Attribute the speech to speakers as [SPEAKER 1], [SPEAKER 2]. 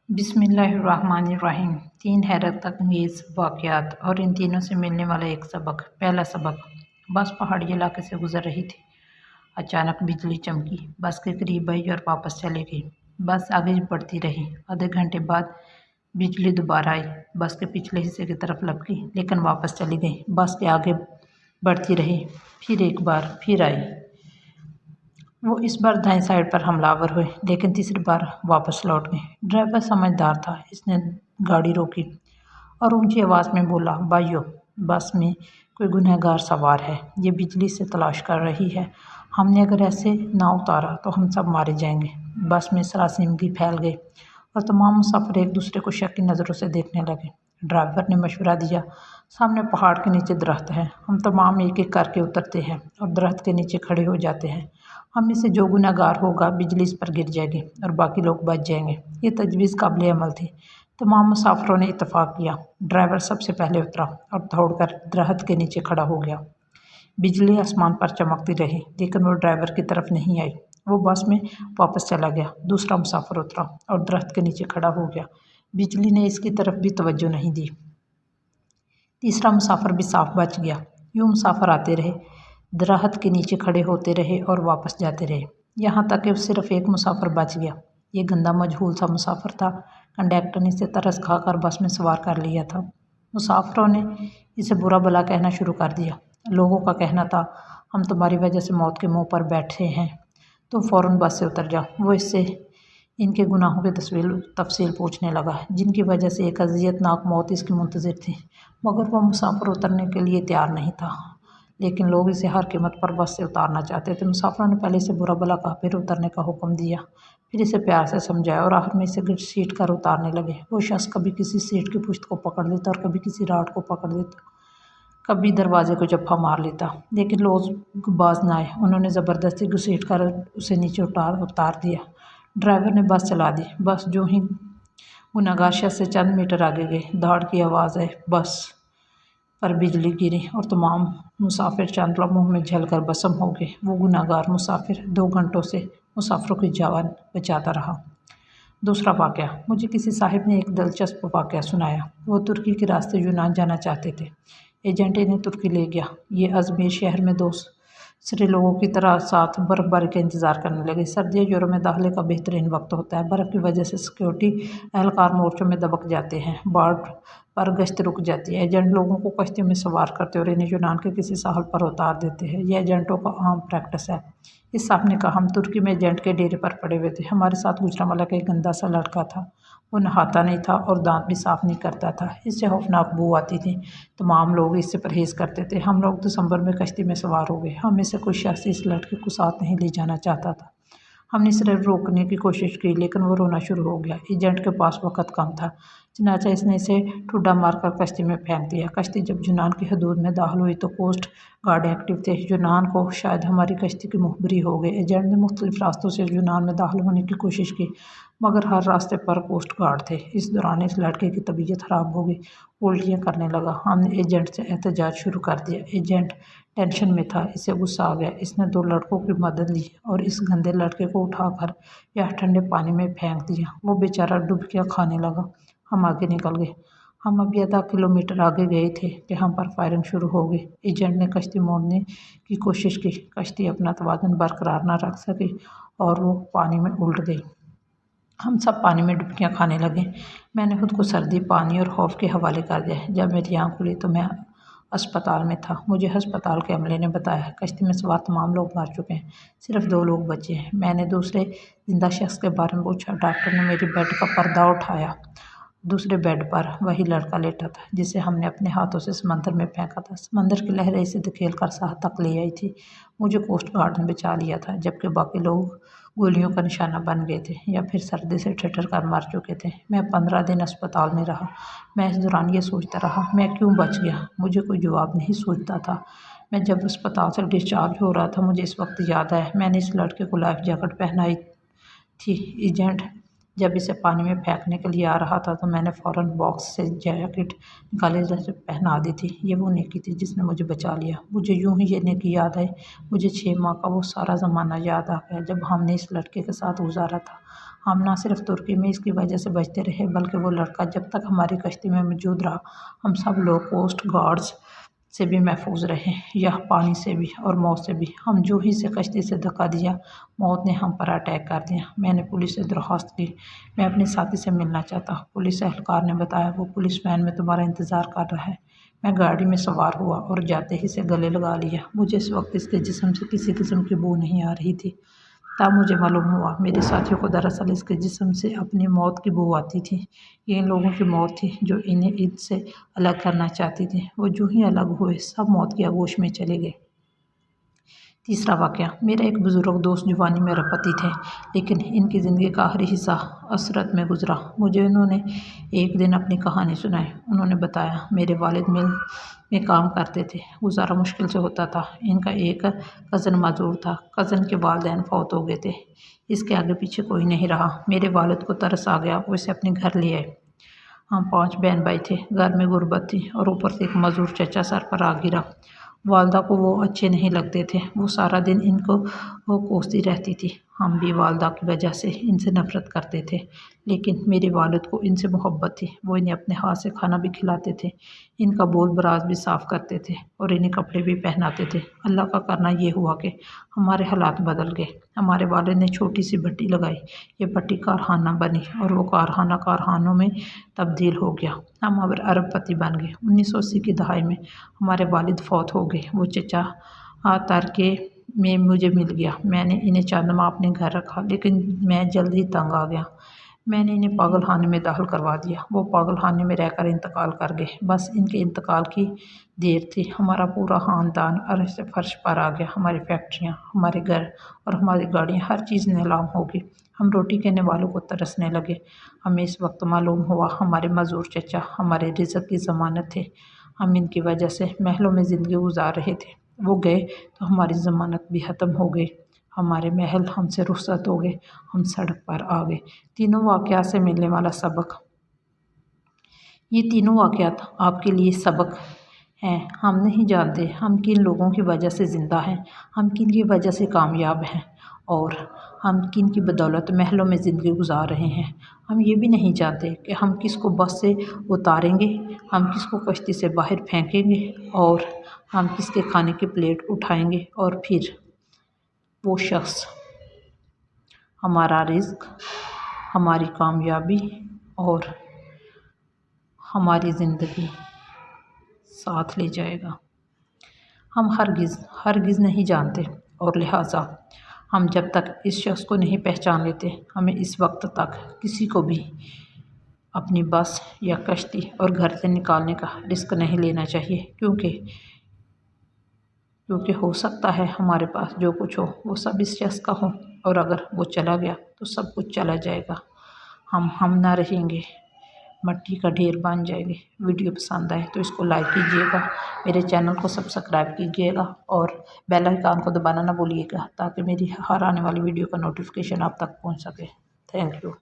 [SPEAKER 1] बिस्मिल्लाहिर्रहमानिर्रहीम। 3 हैरत अंगेज़ वाक़यात और इन तीनों से मिलने वाला एक सबक। पहला सबक, बस पहाड़ी इलाके से गुजर रही थी। अचानक बिजली चमकी, बस के करीब आई और वापस चली गई। बस आगे बढ़ती रही। आधे घंटे बाद बिजली दोबारा आई, बस के पिछले हिस्से की तरफ लपकी लेकिन वापस चली गई। बस के आगे बढ़ती रही, फिर एक बार फिर आई। वो इस बार दाएं साइड पर हमलावर हुए लेकिन तीसरी बार वापस लौट गए। ड्राइवर समझदार था, इसने गाड़ी रोकी और ऊंची आवाज़ में बोला, भाइयों, बस में कोई गुनहगार सवार है, ये बिजली से तलाश कर रही है। हमने अगर ऐसे ना उतारा तो हम सब मारे जाएंगे। बस में सरासमगी फैल गई और तमाम मुसाफिर एक दूसरे को शक की नज़रों से देखने लगे। ड्राइवर ने मशवरा दिया, सामने पहाड़ के नीचे दरख्त है, हम तमाम एक एक करके उतरते हैं और दरख्त के नीचे खड़े हो जाते हैं। हम में से जो गुनहगार होगा बिजली इस पर गिर जाएगी और बाकी लोग बच जाएंगे। ये तजवीज़ काबिल अमल थी। तमाम मुसाफिरों ने इत्तफाक किया। ड्राइवर सबसे पहले उतरा और दौड़कर दरख्त के नीचे खड़ा हो गया। बिजली आसमान पर चमकती रही लेकिन वो ड्राइवर की तरफ नहीं आई। वो बस में वापस चला गया। दूसरा मुसाफिर उतरा और दरख्त के नीचे खड़ा हो गया। बिजली ने इसकी तरफ भी तवज्जो नहीं दी। तीसरा मुसाफिर भी साफ बच गया। यूँ मुसाफिर आते रहे, दरख्त के नीचे खड़े होते रहे और वापस जाते रहे, यहाँ तक कि सिर्फ एक मुसाफिर बच गया। ये गंदा मजहूल सा मुसाफिर था। कंडक्टर ने इसे तरस खाकर बस में सवार कर लिया था। मुसाफिरों ने इसे बुरा भला कहना शुरू कर दिया। लोगों का कहना था, हम तुम्हारी वजह से मौत के मुंह पर बैठे हैं, तुम फ़ौरन बस से उतर जाओ। वो इससे इनके गुनाहों की तफसील पूछने लगा, जिनकी वजह से एक अज़ियतनाक मौत इसकी मुंतज़िर थी। मगर वह मुसाफिर उतरने के लिए तैयार नहीं था, लेकिन लोग इसे हर कीमत पर बस से उतारना चाहते थे। मुसाफिरों ने पहले इसे बुरा भला कहा, फिर उतरने का हुक्म दिया, फिर इसे प्यार से समझाया और आखिर में इसे घसीट कर उतारने लगे। वो शख्स कभी किसी सीट की पुश्त को पकड़ लेता और कभी किसी राड को पकड़ लेता, कभी दरवाजे को जप्फा मार लेता, लेकिन लोग बाज न आए। उन्होंने ज़बरदस्ती घसीट कर उसे नीचे उतार दिया। ड्राइवर ने बस चला दी। बस जो ही गुनहगार शख्स से चंद मीटर आगे गई, धाड़ की आवाज़ आई, बस पर बिजली गिरी और तमाम मुसाफिर चंद लम्हों में जलकर भस्म हो गए। वो गुनहगार मुसाफिर 2 घंटों से मुसाफिरों की जान बचाता रहा। दूसरा वाक़या, मुझे किसी साहिब ने एक दिलचस्प वाक़या सुनाया। वो तुर्की के रास्ते यूनान जाना चाहते थे। एजेंट इन्हें तुर्की ले गया। ये अजमेर शहर में दूसरे लोगों की तरह साथ बर्फ़बारी का इंतज़ार करने लगे। सर्दियाँ यूरोप में दाखिले का बेहतरीन वक्त होता है। बर्फ़ की वजह से सिक्योरिटी एहलकार मोर्चों में दबक जाते हैं, बार्ड पर गश्त रुक जाती है। एजेंट लोगों को कश्तियों में सवार करते और इन्हें यूनान के किसी साहल पर उतार देते हैं। यह एजेंटों का आम प्रैक्टिस है। इस साहब ने कहा, हम तुर्की में एजेंट के डेरे पर पड़े हुए थे। हमारे साथ गुजरांवाला का एक गंदा सा लड़का था। वो नहाता नहीं था और दांत भी साफ नहीं करता था। इससे खौफनाक बू आती थी। तमाम लोग इससे परहेज़ करते थे। हम लोग दिसंबर में कश्ती में सवार हो गए। हम में से कोई शख्स इस लड़के को साथ नहीं ले जाना चाहता था। हमने सिर्फ रोकने की कोशिश की लेकिन वो रोना शुरू हो गया। एजेंट के पास वक़्त कम था, चनाचा इसने इसे ठुड्डा मारकर कश्ती में फेंक दिया। कश्ती जब यूनान की हदूद में दाखिल हुई तो कोस्ट गार्ड एक्टिव थे। यूनान को शायद हमारी कश्ती की मुखबिरी हो गई। एजेंट ने मुख्तलिफ रास्तों से यूनान में दाखिल होने की कोशिश की मगर हर रास्ते पर कोस्ट गार्ड थे। इस दौरान इस लड़के की तबीयत ख़राब हो गई, उल्टियाँ करने लगा। हमने एजेंट से एहतजाज शुरू कर दिया। एजेंट टेंशन में था, इसे गुस्सा आ गया। इसने 2 लड़कों की मदद ली और इस गंदे लड़के को उठाकर यह ठंडे पानी में फेंक दिया। वो बेचारा डुबकियाँ खाने लगा। हम आगे निकल गए। हम अभी आधा किलोमीटर आगे गए थे कि हम पर फायरिंग शुरू हो गई। एजेंट ने कश्ती मोड़ने की कोशिश की। कश्ती अपना तवाज़ुन बरकरार न रख सकी और वो पानी में उलट गई। हम सब पानी में डुबकियाँ खाने लगे। मैंने खुद को सर्दी, पानी और खौफ के हवाले कर दिया। जब मेरी आँख खुली तो मैं अस्पताल में था। मुझे अस्पताल के अमले ने बताया, कश्ती में सवार तमाम लोग मर चुके हैं, सिर्फ 2 लोग बचे हैं। मैंने दूसरे जिंदा शख्स के बारे में पूछा। डॉक्टर ने मेरी बेड का पर्दा उठाया। दूसरे बेड पर वही लड़का लेटा था जिसे हमने अपने हाथों से समंदर में फेंका था। समंदर की लहरें इसे धकेल कर साह तक ले आई थी। मुझे कोस्ट गार्ड ने बचा लिया था, जबकि बाकी लोग गोलियों का निशाना बन गए थे या फिर सर्दी से ठिठुर कर मर चुके थे। मैं 15 दिन अस्पताल में रहा। मैं इस दौरान ये सोचता रहा, मैं क्यों बच गया। मुझे कोई जवाब नहीं सूझता था। मैं जब अस्पताल से डिस्चार्ज हो रहा था, मुझे इस वक्त याद आया, मैंने इस लड़के को लाइफ जैकेट पहनाई थी। एजेंट जब इसे पानी में फेंकने के लिए आ रहा था तो मैंने फ़ौरन बॉक्स से जैकेट निकाली, इसे पहना दी थी। ये वो नेकी थी जिसने मुझे बचा लिया। मुझे यूं ही ये नेकी याद आई। मुझे 6 माह का वो सारा ज़माना याद आ गया जब हमने इस लड़के के साथ गुजारा था। हम ना सिर्फ तुर्की में इसकी वजह से बचते रहे, बल्कि वो लड़का जब तक हमारी कश्ती में मौजूद रहा, हम सब लोग कोस्ट गार्ड्स से भी महफूज रहे, या पानी से भी और मौत से भी। हम जो ही से कश्ती से धक्का दिया, मौत ने हम पर अटैक कर दिया। मैंने पुलिस से दरख्वास्त की, मैं अपने साथी से मिलना चाहता हूँ। पुलिस एहलकार ने बताया वो पुलिस वैन में तुम्हारा इंतज़ार कर रहा है। मैं गाड़ी में सवार हुआ और जाते ही से गले लगा लिया। मुझे इस वक्त इसके जिस्म से किसी किस्म की बू नहीं आ रही थी। तब मुझे मालूम हुआ मेरे साथियों को दरअसल इसके जिस्म से अपनी मौत की बू आती थी। ये इन लोगों की मौत थी जो इन्हें इससे अलग करना चाहती थी। वो जो ही अलग हुए सब मौत की आगोश में चले गए। तीसरा वाक़या, मेरा एक बुज़ुर्ग दोस्त जवानी में रपति थे, लेकिन इनकी ज़िंदगी का आखिरी हिस्सा असरत में गुजरा। मुझे उन्होंने एक दिन अपनी कहानी सुनाई। उन्होंने बताया मेरे वालिद मिल में काम करते थे, गुजारा मुश्किल से होता था। इनका एक कज़न मजदूर था। कज़न के वालिदैन फौत हो गए थे, इसके आगे पीछे कोई नहीं रहा। मेरे वालिद को तरस आ गया, वो इसे अपने घर ले आए। हम 5 बहन भाई थे, घर में गुर्बत थी और ऊपर से एक मजदूर चचा सर पर आ गिरा। वालदा को वो अच्छे नहीं लगते थे, वो सारा दिन इनको वो कोसती रहती थी। हम भी वालदा की वजह से इनसे नफ़रत करते थे, लेकिन मेरे वालिद को इनसे मोहब्बत थी। वो इन्हें अपने हाथ से खाना भी खिलाते थे, इनका बोल बराज भी साफ़ करते थे और इन्हें कपड़े भी पहनाते थे। अल्लाह का करना ये हुआ कि हमारे हालात बदल गए। हमारे वालिद ने छोटी सी भट्टी लगाई, ये भट्टी कारखाना बनी और वो कारखाना कारखानों में तब्दील हो गया। हम अब अरबपति बन गए। 1980 की दहाई में हमारे वालिद फौत हो गए। वो चचा तरके में मुझे मिल गया। मैंने इन्हें चंद माह अपने घर रखा, लेकिन मैं जल्द ही तंग आ गया। मैंने इन्हें पागल खाने में दाखिल करवा दिया। वो पागल खाने में रहकर इंतकाल कर गए। बस इनके इंतकाल की देर थी, हमारा पूरा ख़ानदान अर्श से फर्श पर आ गया। हमारी फैक्ट्रियाँ, हमारे घर और हमारी गाड़ियाँ, हर चीज़ नीलाम हो गई। हम रोटी कहने वालों को तरसने लगे। हमें इस वक्त मालूम हुआ हमारे मजदूर चचा हमारे रिज़्क़ की ज़मानत थे। हम इनकी वजह से महलों में ज़िंदगी गुजार रहे थे। वो गए तो हमारी ज़मानत भी ख़त्म हो गई। हमारे महल हमसे रुखसत हो गए, हम सड़क पर आ गए। तीनों वाक़यात से मिलने वाला सबक। ये तीनों वाक़यात आपके लिए सबक हैं। हम नहीं जानते हम किन लोगों की वजह से ज़िंदा हैं, हम किन की वजह से कामयाब हैं और हम किन की बदौलत महलों में ज़िंदगी गुजार रहे हैं। हम ये भी नहीं जानते कि हम किसको बस से उतारेंगे, हम किसको कश्ती से बाहर फेंकेंगे और हम किसके खाने की प्लेट उठाएंगे और फिर वो शख्स हमारा रिज़्क़, हमारी कामयाबी और हमारी ज़िंदगी साथ ले जाएगा। हम हरगिज़ नहीं जानते और लिहाजा हम जब तक इस शख्स को नहीं पहचान लेते, हमें इस वक्त तक किसी को भी अपनी बस या कश्ती और घर से निकालने का रिस्क नहीं लेना चाहिए, क्योंकि हो सकता है हमारे पास जो कुछ हो वो सब इस शख्स का हो, और अगर वो चला गया तो सब कुछ चला जाएगा। हम ना रहेंगे, मट्टी का ढेर बन जाएंगे। वीडियो पसंद आए तो इसको लाइक कीजिएगा, मेरे चैनल को सब्सक्राइब कीजिएगा और बेल आइकन को दबाना ना भूलिएगा, ताकि मेरी हर आने वाली वीडियो का नोटिफिकेशन आप तक पहुंच सके। Thank you.